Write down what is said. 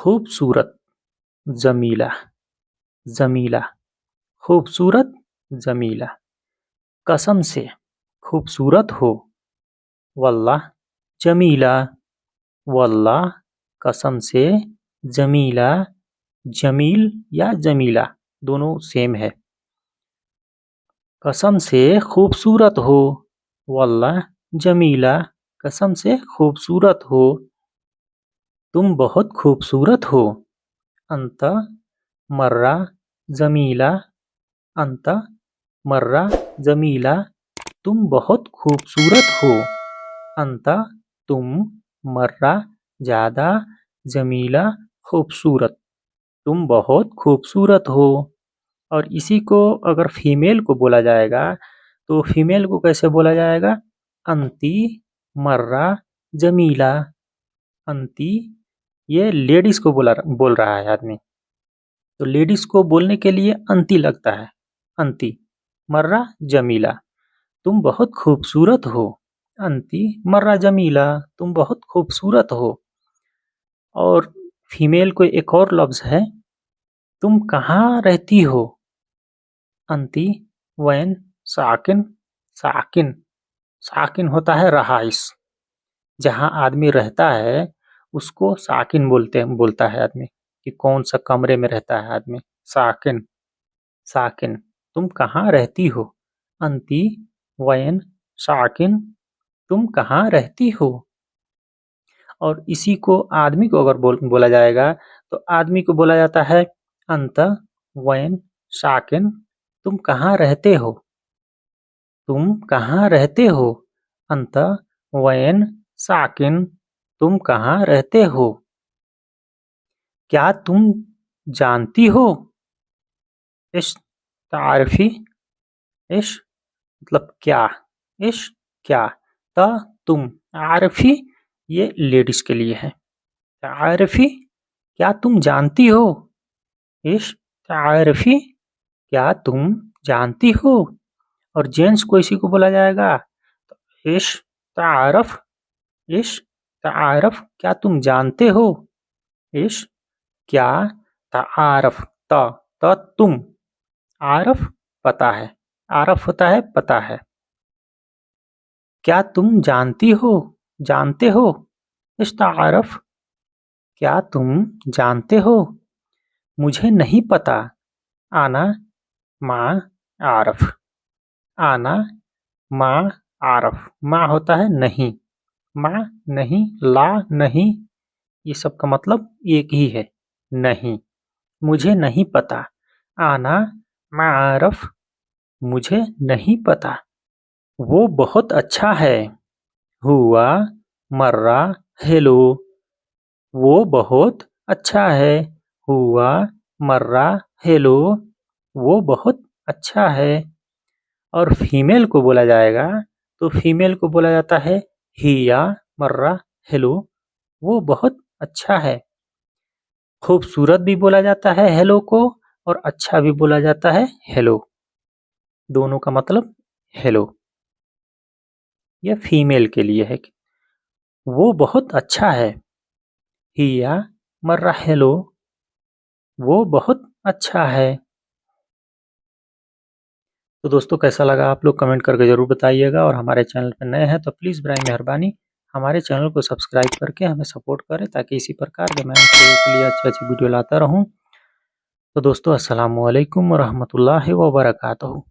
खूबसूरत, जमीला, जमीला, खूबसूरत, जमीला। कसम से, खूबसूरत हो। वल्लाह, जमीला, वल्लाह, कसम से, जमीला, जमील या जमीला दोनों सेम है। कसम से खूबसूरत हो। वल्लाह, जमीला, कसम से खूबसूरत हो। तुम बहुत खूबसूरत हो। अंत मर्रा, जमीला, अंत मर्रा, जमीला, तुम बहुत खूबसूरत हो। अंत, तुम, मर्रा, ज़्यादा, जमीला, खूबसूरत, तुम बहुत खूबसूरत हो। और इसी को अगर फीमेल को बोला जाएगा तो फीमेल को कैसे बोला जाएगा? अंती, मर्रा, जमीला। अंती, ये लेडीज को बोल रहा है आदमी, तो लेडीज को बोलने के लिए अंती लगता है। अंती, मर्रा, जमीला, तुम बहुत खूबसूरत हो। अंती, मर्रा, जमीला, तुम बहुत खूबसूरत हो। और फीमेल को एक और लफ्ज है, तुम कहाँ रहती हो? अंती, वैन, साकिन, साकिन, साकिन होता है रहाइश, जहाँ आदमी रहता है उसको साकिन बोलता है आदमी, कि कौन सा कमरे में रहता है आदमी। साकिन, साकिन, तुम कहाँ रहती हो? अंती, वैन, साकिन, तुम कहाँ रहती हो? और इसी को आदमी को अगर बोला जाएगा तो आदमी को बोला जाता है अंत, वैन, साकिन, तुम कहाँ रहते हो? तुम कहाँ रहते हो? अंत, वैन, साकिन, तुम कहाँ रहते हो? क्या तुम जानती हो? इश तारफी, इश मतलब क्या, इश क्या, त तुम, आरफी ये लेडीज के लिए है। तारफी, क्या तुम जानती हो? इश तारफी, क्या तुम जानती हो? और जेंट्स को इसी को बोला जाएगा तो इश तारफ, इश तारफ, क्या तुम जानते हो? इश क्या, तारफ, त तुम, आरफ पता है, आरफ होता है पता है। क्या तुम जानती हो? जानते हो? इश तारफ, क्या तुम जानते हो? मुझे नहीं पता। आना, माँ, आरफ, आना, माँ, आरफ, माँ होता है नहीं, माँ नहीं, ला नहीं, ये सब का मतलब एक ही है, नहीं। मुझे नहीं पता। आना, मारफ, मुझे नहीं पता। वो बहुत अच्छा है। हुआ, मर्रा, हेलो, वो बहुत अच्छा है। हुआ, मर्रा, हेलो, वो बहुत अच्छा है। और फीमेल को बोला जाएगा तो फीमेल को बोला जाता है हिया, मर्रा, हेलो, वो बहुत अच्छा है। खूबसूरत भी बोला जाता है हेलो को, और अच्छा भी बोला जाता है हेलो, दोनों का मतलब हेलो। यह फीमेल के लिए है कि वो बहुत अच्छा है। हिया, मर्रा, हेलो, वो बहुत अच्छा है। तो दोस्तों कैसा लगा आप लोग कमेंट करके ज़रूर बताइएगा, और हमारे चैनल पर नए हैं तो प्लीज़ बराए मेहरबानी हमारे चैनल को सब्सक्राइब करके हमें सपोर्ट करें, ताकि इसी प्रकार के मैं आपके लिए अच्छी वीडियो लाता रहूं। तो दोस्तों अस्सलामु अलैकुम व रहमतुल्लाहि व बरकातहू।